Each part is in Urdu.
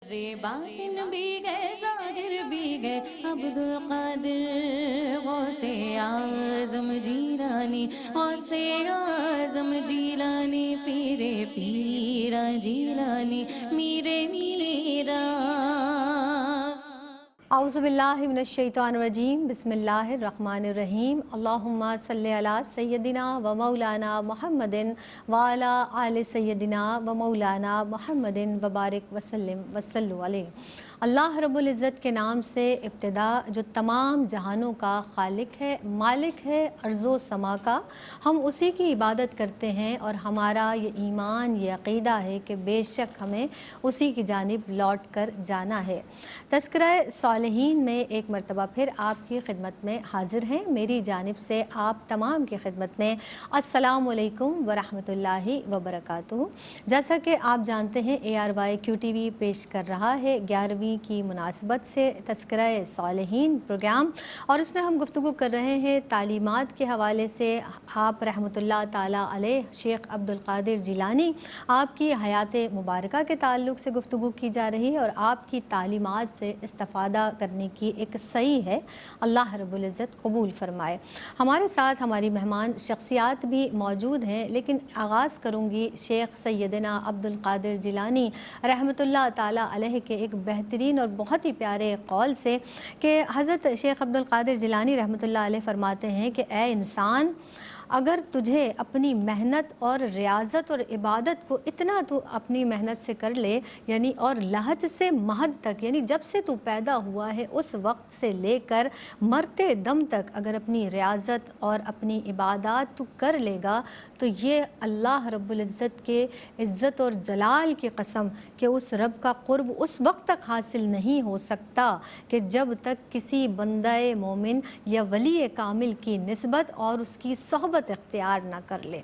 رے باطن بھی گئے ظاہر بھی گئے عبد القادر غوث اعظم جیلانی غوث اعظم جیلانی پیرے پیرا جیلانی میرے میرا۔ اعوذ باللہ من الشیطان الرجیم، بسم اللہ الرحمن الرحیم۔ اللہم صلی علی سیدنا و مولانا محمد وعلی آل سیدنا و مولانا محمد وبارک وسلم وصلو علیہ۔ اللہ رب العزت کے نام سے ابتدا، جو تمام جہانوں کا خالق ہے، مالک ہے ارض و سما کا، ہم اسی کی عبادت کرتے ہیں اور ہمارا یہ ایمان، یہ عقیدہ ہے کہ بے شک ہمیں اسی کی جانب لوٹ کر جانا ہے۔ تذکرہ صالحین میں ایک مرتبہ پھر آپ کی خدمت میں حاضر ہیں۔ میری جانب سے آپ تمام کی خدمت میں السلام علیکم ورحمۃ اللہ وبرکاتہ۔ جیسا کہ آپ جانتے ہیں ARYQTV پیش کر رہا ہے 11ویں کی مناسبت سے تذکرہ صالحین پروگرام، اور اس میں ہم گفتگو کر رہے ہیں تعلیمات کے حوالے سے۔ آپ رحمۃ اللہ تعالی علیہ شیخ عبد القادر جیلانی، آپ کی حیات مبارکہ کے تعلق سے گفتگو کی جا رہی ہے اور آپ کی تعلیمات سے استفادہ کرنے کی ایک صحیح ہے، اللہ رب العزت قبول فرمائے۔ ہمارے ساتھ ہماری مہمان شخصیات بھی موجود ہیں، لیکن آغاز کروں گی شیخ سیدنا عبد القادر جیلانی رحمۃ اللہ تعالی علیہ کے ایک بہترین اور بہت ہی پیارے قول سے کہ حضرت شیخ عبد القادر جیلانی رحمۃ اللہ علیہ فرماتے ہیں کہ اے انسان، اگر تجھے اپنی محنت اور ریاضت اور عبادت کو اتنا تو اپنی محنت سے کر لے، یعنی اور لحد سے مہد تک، یعنی جب سے تو پیدا ہوا ہے اس وقت سے لے کر مرتے دم تک اگر اپنی ریاضت اور اپنی عبادات تو کر لے گا، تو یہ اللہ رب العزت کے عزت اور جلال کی قسم کہ اس رب کا قرب اس وقت تک حاصل نہیں ہو سکتا کہ جب تک کسی بندہ مومن یا ولی کامل کی نسبت اور اس کی صحبت اختیار نہ کر لے۔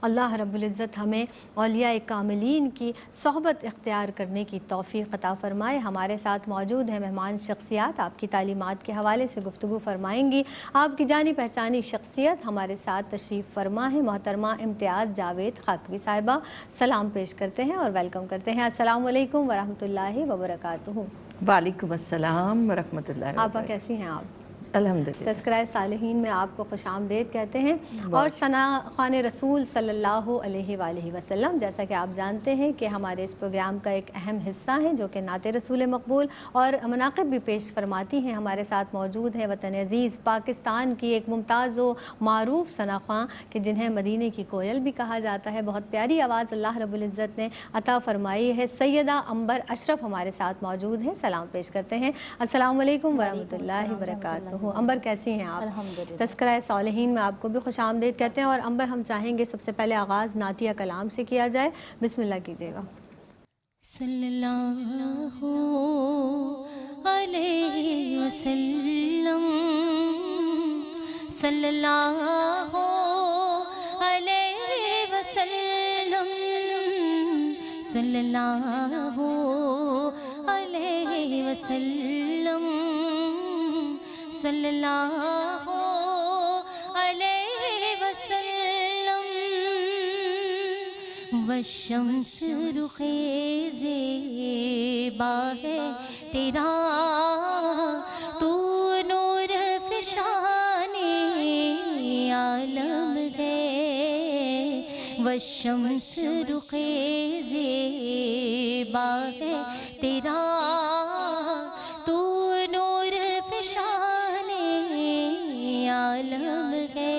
اللہ رب العزت ہمیں اولیاء کاملین کی صحبت اختیار کرنے کی توفیق عطا فرمائے۔ ہمارے ساتھ موجود ہیں مہمان شخصیات، آپ کی تعلیمات کے حوالے سے گفتگو فرمائیں گی۔ آپ کی جانی پہچانی شخصیت ہمارے ساتھ تشریف فرما ہے محترمہ امتیاز جاوید خاکوی صاحبہ، سلام پیش کرتے ہیں اور ویلکم کرتے ہیں۔ السلام علیکم ورحمۃ اللہ وبرکاتہ۔ وعلیکم السلام ورحمۃ اللہ وبرکاتہ۔ آپا کیسی ہیں آپ؟ الحمدللہ۔ تذکرہ صالحین میں آپ کو خوش آمدید کہتے ہیں، اور ثنا خوان رسول صلی اللہ علیہ وآلہ وسلم، جیسا کہ آپ جانتے ہیں کہ ہمارے اس پروگرام کا ایک اہم حصہ ہیں جو کہ نعت رسول مقبول اور مناقب بھی پیش فرماتی ہیں۔ ہمارے ساتھ موجود ہے وطن عزیز پاکستان کی ایک ممتاز و معروف ثنا خواں کہ جنہیں مدینے کی کوئل بھی کہا جاتا ہے، بہت پیاری آواز اللہ رب العزت نے عطا فرمائی ہے، سیدہ عنبر اشرف ہمارے ساتھ موجود ہیں، سلام پیش کرتے ہیں۔ السلام علیکم ورحمۃ اللہ وبرکاتہ۔ عنبر کیسی ہیں آپ؟ الحمدللہ۔ تذکرہ صالحین میں آپ کو بھی خوش آمدید کہتے ہیں، اور عنبر ہم چاہیں گے سب سے پہلے آغاز نعتیہ کلام سے کیا جائے، بسم اللہ کیجیے گا۔ صلی اللہ علیہ وسلم، صلی اللہ علیہ وسلم، صلی اللہ علیہ وسلم، صلی اللہ علیہ وسلم۔ والشمس رخ زیبا ہے تیرا، تو نور فشان عالم ہے۔ والشمس رخ زیبا ہے تیرا، تو نور فشان عالم ہے۔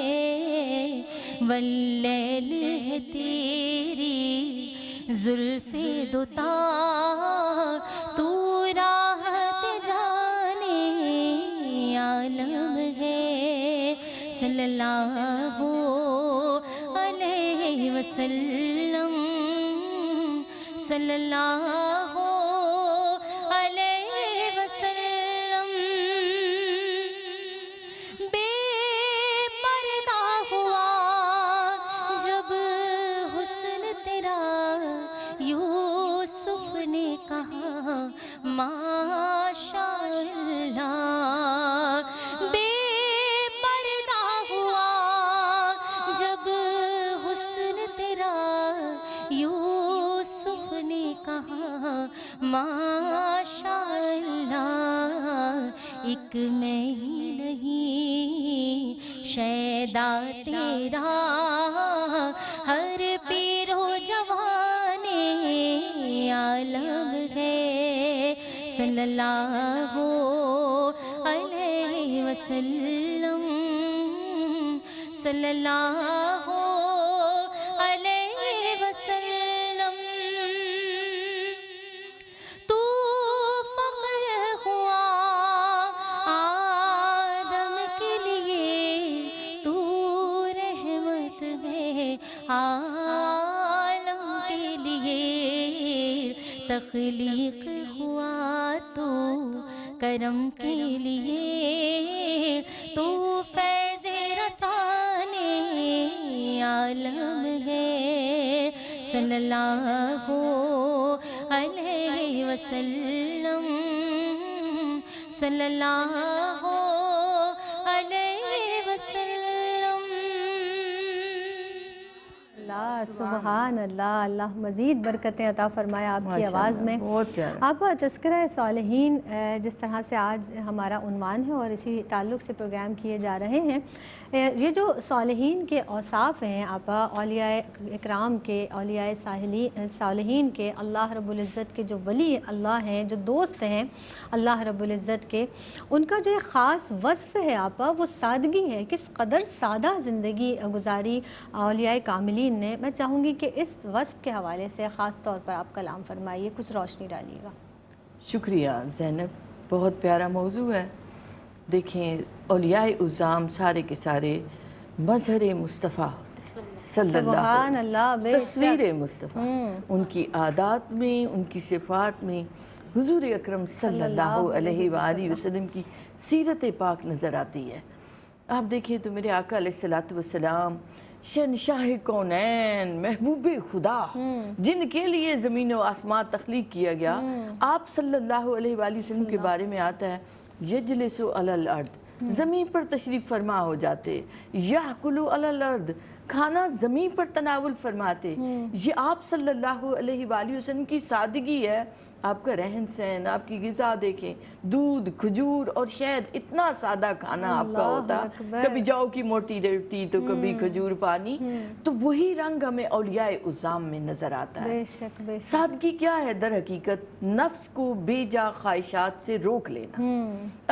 واللیل ہے تیری زلف دوتا، تو راحت جانے عالم ہے۔ صلی اللہ علیہ وسلم، صلی اللہ علیہ وسلم۔ بے پردہ ہوا جب حسن تیرا، یوسف نے کہا ماشاء اللہ۔ بے پردہ ہوا جب حسن تیرا، یوسف نے کہا ماشاء ایک میں ہی نہیں شیدا تیرا، ہر پیر و جوان عالم ہے صلی اللہ علیہ وسلم، صلی اللہ علیہ وسلم۔ تو فخر ہوا آدم کے لیے، تو رحمت ہے عالم کے لیے، تخلیق ہوا تو کرم کے لیے، تو فیض رسان عالم ہے صلی اللہ علیہ وسلم، صلی اللہ علیہ وسلم۔ اللہ سبحان اللہ، اللہ مزید برکتیں عطا فرمائے آپ کی آواز میں۔ بہت پیارا۔ آپ تذکرہ صالحین جس طرح سے آج ہمارا عنوان ہے اور اسی تعلق سے پروگرام کیے جا رہے ہیں، یہ جو صالحین کے اوصاف ہیں آپا، اولیاء اکرام کے، اولیاء صالحین کے، اللہ رب العزت کے جو ولی اللہ ہیں، جو دوست ہیں اللہ رب العزت کے، ان کا جو ایک خاص وصف ہے آپا وہ سادگی ہے۔ کس قدر سادہ زندگی گزاری اولیاء کاملین نے۔ میں چاہوں گی کہ اس وصف کے حوالے سے خاص طور پر آپ کلام فرمائیے، کچھ روشنی ڈالیے گا۔ شکریہ زینب، بہت پیارا موضوع ہے۔ دیکھیں اولیاء اعظام سارے کے سارے مظہر مصطفیٰ ہوتے ہیں صلی اللہ سبحان اللہ، بے شک۔ تصویر مصطفیٰ، ان کی عادات میں، ان کی صفات میں حضور اکرم صلی اللہ علیہ وآلہ وسلم کی سیرت پاک نظر آتی ہے۔ آپ دیکھیں تو میرے آقا علیہ السلام شہنشاہ کونین، محبوب خدا، جن کے لیے زمین و آسمان تخلیق کیا گیا، آپ صلی اللہ علیہ وآلہ وسلم کے بارے میں آتا ہے یجلس علی الارض، زمین پر تشریف فرما ہو جاتے، یاکل علی الارض، کھانا زمین پر تناول فرماتے۔ یہ آپ صلی اللہ علیہ وآلہ وسلم کی سادگی ہے۔ آپ کا رہن سہن، آپ کی غذا دیکھیں، دودھ، کھجور اور شہد، اتنا سادہ کھانا آپ کا ہوتا، کبھی جاؤ کی موٹی روٹی تو کبھی کھجور پانی، تو وہی رنگ ہمیں اولیاء اعظام میں نظر آتا ہے۔ بے شک بے شک۔ سادگی کیا ہے در حقیقت؟ نفس کو بے جا خواہشات سے روک لینا۔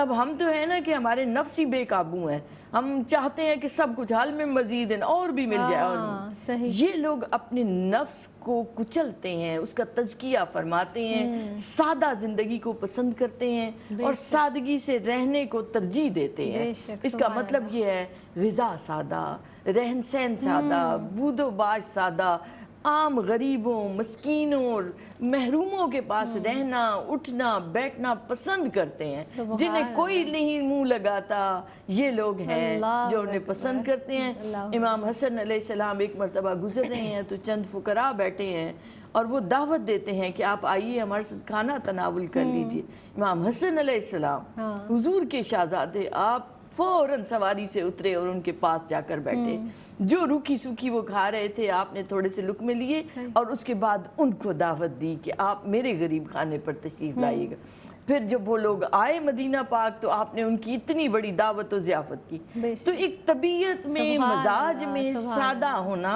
اب ہم تو ہے نا کہ ہمارے نفس ہی بے قابو ہیں، ہم چاہتے ہیں کہ سب کچھ حال میں مزید اور بھی مل جائے، اور یہ لوگ اپنے نفس کو کچلتے ہیں، اس کا تزکیہ فرماتے ہیں، سادہ زندگی کو پسند کرتے ہیں اور سادگی سے رہنے کو ترجیح دیتے ہیں۔ اس کا مطلب یہ ہے غذا سادہ، رہن سہن سادہ، بود و باش سادہ، عام غریبوں، مسکینوں اور محروموں کے پاس رہنا، اٹھنا، بیٹھنا پسند کرتے ہیں، جنہیں کوئی نہیں منہ لگاتا، یہ لوگ ہیں جو انہیں پسند کرتے ہیں۔ امام حسن علیہ السلام ایک مرتبہ گزر رہے ہیں تو چند فقراء بیٹھے ہیں اور وہ دعوت دیتے ہیں کہ آپ آئیے ہمارے ساتھ کھانا تناول کر لیجئے۔ امام حسن علیہ السلام حضور کے شہزادے، آپ فوراً سواری سے اترے اور ان کے پاس جا کر بیٹھے، جو روکھی سوکھی وہ کھا رہے تھے آپ نے تھوڑے سے لقمے لیے اور اس کے بعد ان کو دعوت دی کہ آپ میرے غریب خانے پر تشریف لائیے گا۔ پھر جب وہ لوگ آئے مدینہ پاک تو آپ نے ان کی اتنی بڑی دعوت و ضیافت کی۔ تو ایک طبیعت میں، مزاج میں سادہ ہونا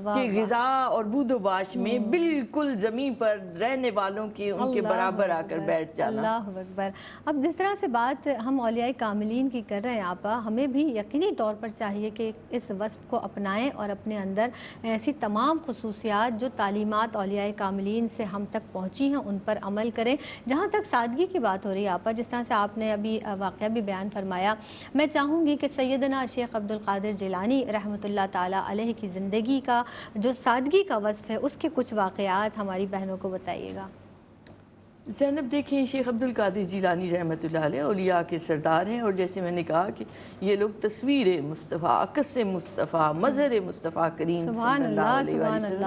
کہ غذا اور بود و باش میں بالکل زمین پر رہنے والوں کے ان کے برابر آ کر بیٹھ جانا۔ اللہ اکبر۔ اب جس طرح سے بات ہم اولیاء کاملین کی کر رہے ہیں آپا، ہمیں بھی یقینی طور پر چاہیے کہ اس وصف کو اپنائیں اور اپنے اندر ایسی تمام خصوصیات جو تعلیمات اولیاء کاملین سے ہم تک پہنچی ہیں ان پر عمل کریں۔ جہاں تک سادگی کی بات ہو رہی ہے آپا، جس طرح سے آپ نے ابھی واقعہ بھی بیان فرمایا، میں چاہوں گی کہ سیدنا شیخ عبد القادر جیلانی رحمۃ اللہ تعالیٰ علیہ کی زندگی کا جو سادگی کا وصف ہے اس کے کچھ واقعات ہماری بہنوں کو بتائیے گا۔ زینب دیکھیں، شیخ عبد القادر جیلانی رحمۃ اللہ علیہ اولیاء کے سردار ہیں، اور جیسے میں نے کہا کہ یہ لوگ تصویر مصطفیٰ، عکس مصطفیٰ، مظہر مصطفیٰ کریم صلی اللہ علیہ وسلم،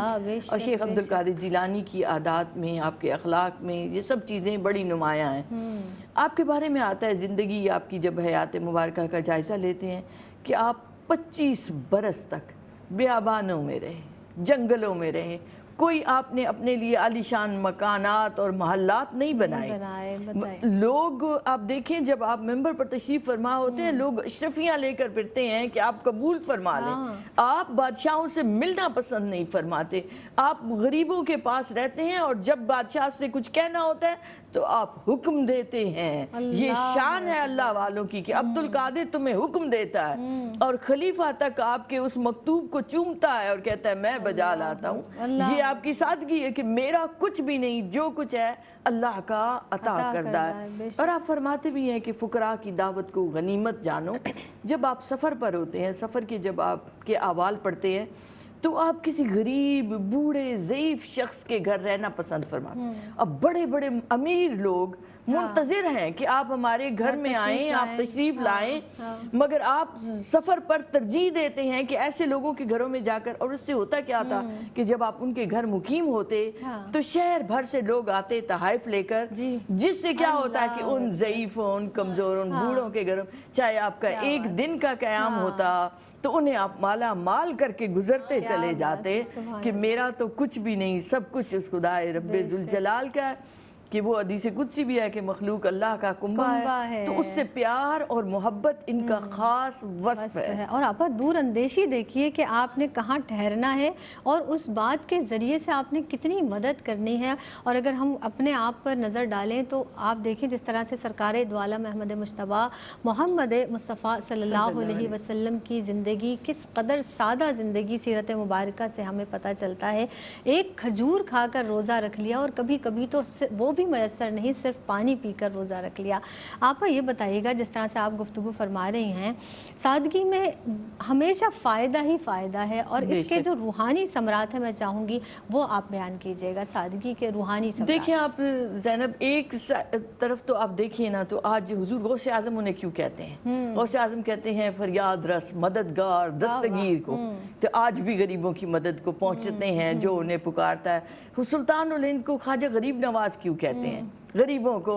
اور شیخ عبد القادر جیلانی کی عادات میں، آپ کے اخلاق میں یہ سب چیزیں بڑی نمایاں ہیں۔ آپ کے بارے میں آتا ہے زندگی آپ کی جب حیات مبارکہ کا جائزہ لیتے ہیں کہ آپ 25 برس تک بیابانوں میں رہے، جنگلوں میں رہے، کوئی آپ نے اپنے لیے عالیشان مکانات اور محلات نہیں بنائے. لوگ آپ دیکھیں جب آپ ممبر پر تشریف فرما ہوتے ہیں لوگ اشرفیاں لے کر پھرتے ہیں کہ آپ قبول فرما لیں. آپ بادشاہوں سے ملنا پسند نہیں فرماتے, آپ غریبوں کے پاس رہتے ہیں, اور جب بادشاہ سے کچھ کہنا ہوتا ہے تو آپ حکم دیتے ہیں. یہ شان ہے اللہ والوں کی کہ عبد القادر تمہیں حکم دیتا ہے اور خلیفہ تک آپ کے اس مکتوب کو چومتا ہے اور کہتا ہے میں بجا لاتا ہوں. یہ آپ کی سادگی ہے کہ میرا کچھ بھی نہیں, جو کچھ ہے اللہ کا عطا کردہ ہے. اور آپ فرماتے بھی ہیں کہ فقراء کی دعوت کو غنیمت جانو. جب آپ سفر پر ہوتے ہیں, سفر کے جب آپ کے احوال پڑھتے ہیں تو آپ کسی غریب بوڑھے ضعیف شخص کے گھر رہنا پسند فرماتے ہیں. اب بڑے بڑے امیر لوگ منتظر ہیں کہ آپ ہمارے گھر میں آئیں, آپ تشریف لائیں, مگر آپ سفر پر ترجیح دیتے ہیں کہ ایسے لوگوں کے گھروں میں جا کر. اور اس سے ہوتا کیا تھا کہ جب آپ ان کے گھر مقیم ہوتے تو شہر بھر سے لوگ آتے تحائف لے کر, جس سے کیا ہوتا ہے کہ ان ضعیفوں, ان کمزوروں, بوڑھوں کے گھروں چاہے آپ کا ایک دن کا قیام ہوتا تو انہیں آپ مالا مال کر کے گزرتے چلے جاتے کہ میرا تو کچھ بھی نہیں, سب کچھ اس خدائے رب ذوالجلال کا ہے. کہ وہ حدیث قدسی بھی ہے کہ مخلوق اللہ کا کنبہ ہے, تو اس سے پیار اور محبت ان کا خاص وصف ہے. اور آپ دور اندیشی دیکھیے کہ آپ نے کہاں ٹھہرنا ہے اور اس بات کے ذریعے سے آپ نے کتنی مدد کرنی ہے. اور اگر ہم اپنے آپ پر نظر ڈالیں تو آپ دیکھیں جس طرح سے سرکار دو عالم احمد مجتبیٰ محمد مصطفیٰ صلی اللہ علیہ وسلم کی زندگی کس قدر سادہ زندگی سیرت مبارکہ سے ہمیں پتہ چلتا ہے. ایک کھجور کھا کر روزہ رکھ لیا, اور کبھی کبھی تو وہ بھی میسر نہیں, صرف پانی پی کر روزہ رکھ لیا. آپ یہ بتائیے گا جس طرح سے آپ گفتگو فرما رہی ہیں, سادگی میں ہمیشہ فائدہ ہی فائدہ ہے, اور اس کے جو روحانی ثمرات ہیں میں چاہوں گی وہ آپ بیان کیجئے گا, سادگی کے روحانی ثمرات. دیکھیں آپ زینب, ایک طرف تو آپ دیکھیے نا تو آج حضور غوث اعظم انہیں کیوں کہتے ہیں؟ غوث اعظم کہتے ہیں فریاد رس, مددگار, دستگیر کو. تو آج بھی غریبوں کی مدد کو پہنچتے ہیں جو انہیں پکارتا ہے. سلطان الہند کو خواجہ غریب نواز کیوں کہتے ہیں؟ غریبوں کو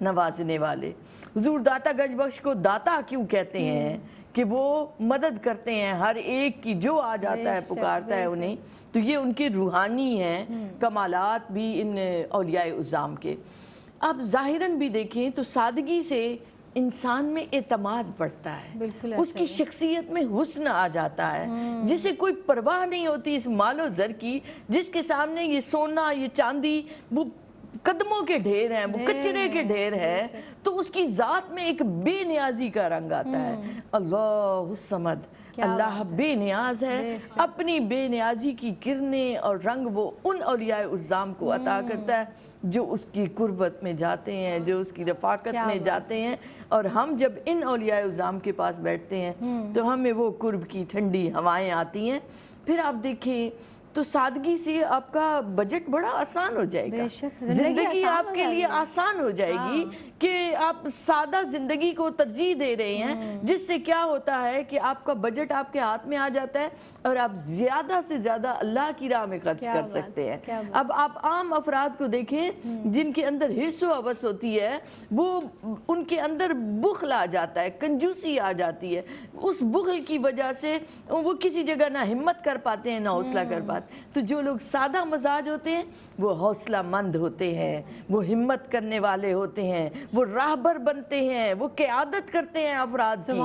نوازنے والے. حضور داتا گنج بخش کو داتا کیوں کہتے ہیں؟ کہ وہ مدد کرتے ہیں ہر ایک کی, جو آ جاتا ہے پکارتا ہے انہیں. تو یہ ان کے روحانی ہیں کمالات بھی ان اولیاء عظام کے. آپ ظاہراً بھی دیکھیں تو سادگی سے انسان میں اعتماد بڑھتا ہے, اس کی شخصیت میں حسن آ جاتا ہے, جسے کوئی پرواہ نہیں ہوتی اس مال و زر کی, جس کے سامنے یہ سونا یہ چاندی وہ قدموں کے ڈھیر ہیں, وہ کچرے کے ڈھیر ہے, تو اس کی ذات میں ایک بے نیازی کا رنگ آتا ہے. اللہ الصمد, اللہ بے نیاز ہے, اپنی بے نیازی کی کرنیں اور رنگ وہ ان اولیاء عظام کو عطا کرتا ہے جو اس کی قربت میں جاتے ہیں, جو اس کی رفاقت میں جاتے ہیں. اور ہم جب ان اولیاء عظام کے پاس بیٹھتے ہیں تو ہمیں وہ قرب کی ٹھنڈی ہوائیں آتی ہیں. پھر آپ دیکھیں تو سادگی سے آپ کا بجٹ بڑا آسان ہو جائے گا, زندگی آپ کے لیے آسان ہو جائے گی کہ آپ سادہ زندگی کو ترجیح دے رہے ہیں, جس سے کیا ہوتا ہے کہ آپ کا بجٹ آپ کے ہاتھ میں آ جاتا ہے اور آپ زیادہ سے زیادہ اللہ کی راہ میں خرچ کر سکتے ہیں. اب آپ عام افراد کو دیکھیں جن کے اندر حرص و حوث ہوتی ہے, وہ ان کے اندر بخل آ جاتا ہے, کنجوسی آ جاتی ہے. اس بخل کی وجہ سے وہ کسی جگہ نہ ہمت کر پاتے ہیں نہ حوصلہ کر پاتے. تو جو لوگ سادہ مزاج ہوتے ہیں وہ حوصلہ مند ہوتے ہیں, وہ ہمت کرنے والے ہوتے ہیں, وہ راہبر بنتے ہیں, وہ قیادت کرتے ہیں افراد کی.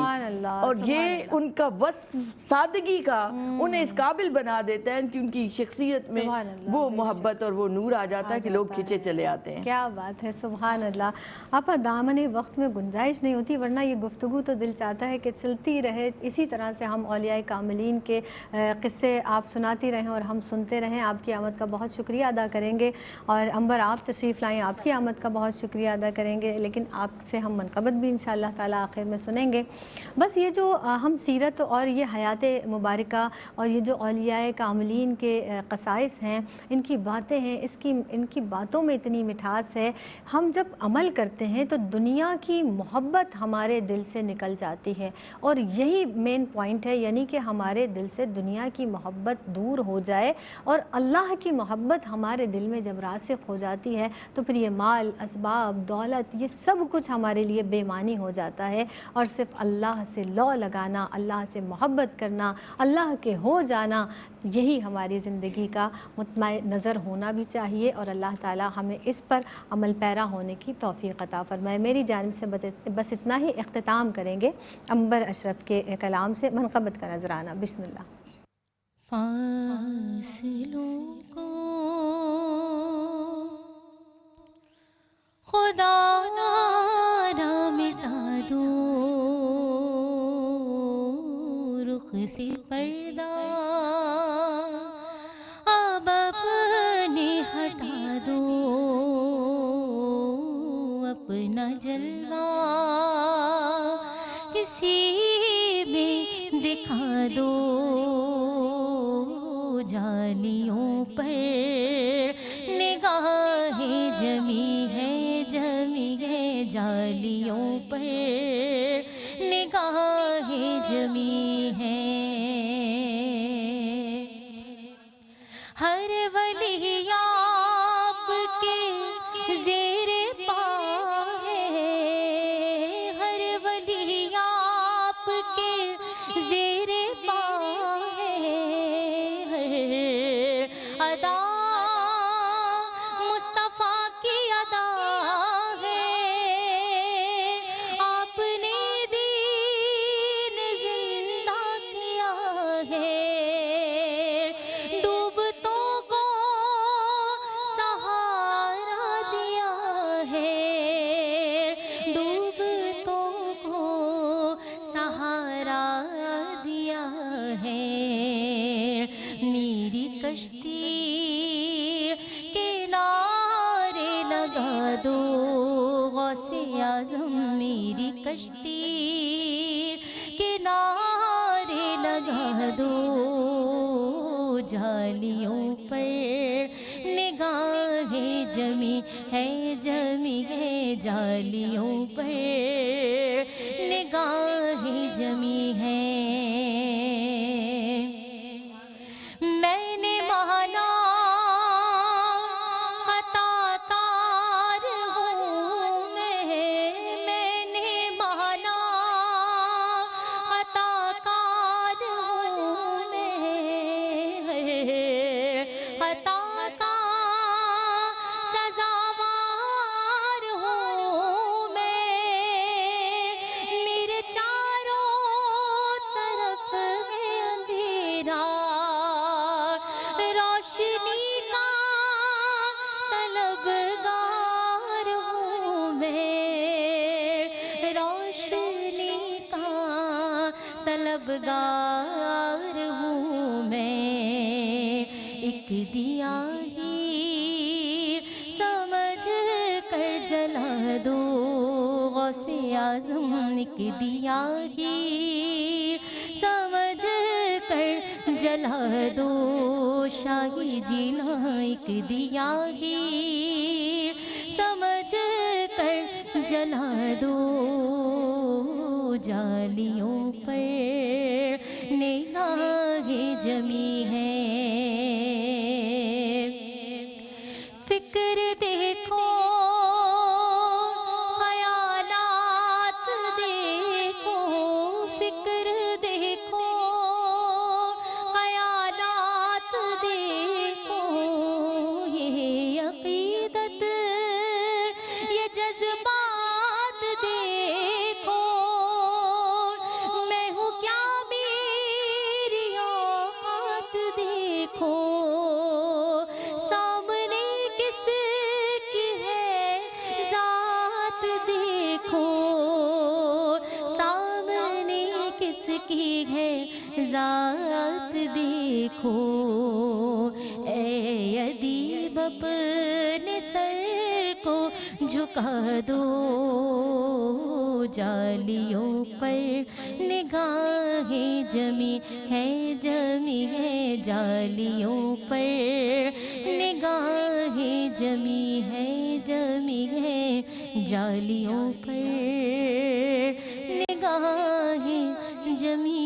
اور یہ ان کا وصف سادگی کا انہیں اس قابل بنا دیتا ہے کہ ان کی شخصیت میں وہ محبت اور وہ نور آ جاتا ہے کہ لوگ کھچے چلے آتے ہیں. کیا بات ہے, سبحان اللہ. آپ دامن وقت میں گنجائش نہیں ہوتی, ورنہ یہ گفتگو تو دل چاہتا ہے کہ چلتی رہے, اسی طرح سے ہم اولیاء کاملین کے قصے آپ سناتی رہیں اور ہم سنتے رہیں. آپ کی آمد کا بہت شکریہ ادا کریں گے, اور انبر آپ تشریف لائیں, آپ کی آمد کا بہت شکریہ ادا کریں گے, لیکن آپ سے ہم منقبت بھی انشاءاللہ تعالیٰ آخر میں سنیں گے. بس یہ جو ہم سیرت اور یہ حیات مبارکہ اور یہ جو اولیاء کاملین کے قصائص ہیں, ان کی باتیں ہیں, ان کی باتوں میں اتنی مٹھاس ہے. ہم جب عمل کرتے ہیں تو دنیا کی محبت ہمارے دل سے نکل جاتی ہے, اور یہی مین پوائنٹ ہے, یعنی کہ ہمارے دل سے دنیا کی محبت دور ہو جائے جائے، اور اللہ کی محبت ہمارے دل میں جب راسخ ہو جاتی ہے تو پھر یہ مال، اسباب، دولت، یہ سب کچھ ہمارے لیے بے معنی ہو جاتا ہے، اور صرف اللہ سے لو لگانا، اللہ سے محبت کرنا، اللہ کے ہو جانا، یہی ہماری زندگی کا مطمع نظر ہونا بھی چاہیے، اور اللہ تعالی ہمیں اس پر عمل پیرا ہونے کی توفیق عطا فرمائے۔ میری جانب سے بس اتنا ہی، اختتام کریں گے عنبر اشرف کے کلام سے، منقبت کا نذرانہ۔ بسم اللہ۔ فاصلوں کو خدا نہ مٹا دو، رخ سے پردہ اب اپنے ہٹا دو، اپنا جلوہ کسی میں دکھا دو، جالیوں پر نگاہیں جمی ہے، جمی ہے، جالیوں پر نگاہیں جمی ہے، ہر ولی آپ کے زیر پا ہے، ہر ولی آپ کے زیر پا ہے، ہر ادا مصطفیٰ کی ادا ہے، آپ نے دین زندہ کیا ہے، ڈوبتوں کو سہارا دیا ہے، ڈوبتوں کو سہارا دیا ہے، میری کشتی کنارے لگا دو، غوث اعظم میری کشتی کنارے لگا دو، جالیوں پر نگاہیں جمی ہے، جمی ہے، جالیوں پر نگاہیں جمی ہے، میں نے مانا خطا کار ہوں میں نے مانا خطا کار ہوں میں، خطا کا سزاوار ہوں میں، میرے چاروں طرف میں اندھیرا، روشنی کا طلبگار ہوں میں، روشنی کا طلبگار ہوں میں، ایک دیا ہی سمجھ کر جلا دو، غوث اعظم ایک دیا ہی سمجھ کر جلا دو، شاہی جینا ایک دیا ہی سمجھ کر جلا دو، جالیوں پر نگاہیں جمی ہے، فکر دیکھو خیالات دیکھو، فکر دیکھو خیالات دیکھو، یہ عقیدت یہ جذبات دیکھو، میں ہوں کیا میری اوقات دیکھو، سامنے کس کی ہے ذات دیکھو، سامنے کس کی ہے ذات دیکھو، اے ادیب اپنے سر کو جھکا دو، جالیوں پر نگاہیں جمی ہے، جمی ہے، جالیوں پر نگاہیں جمی ہے، جمی ہے، جالیوں پر نگاہیں جمی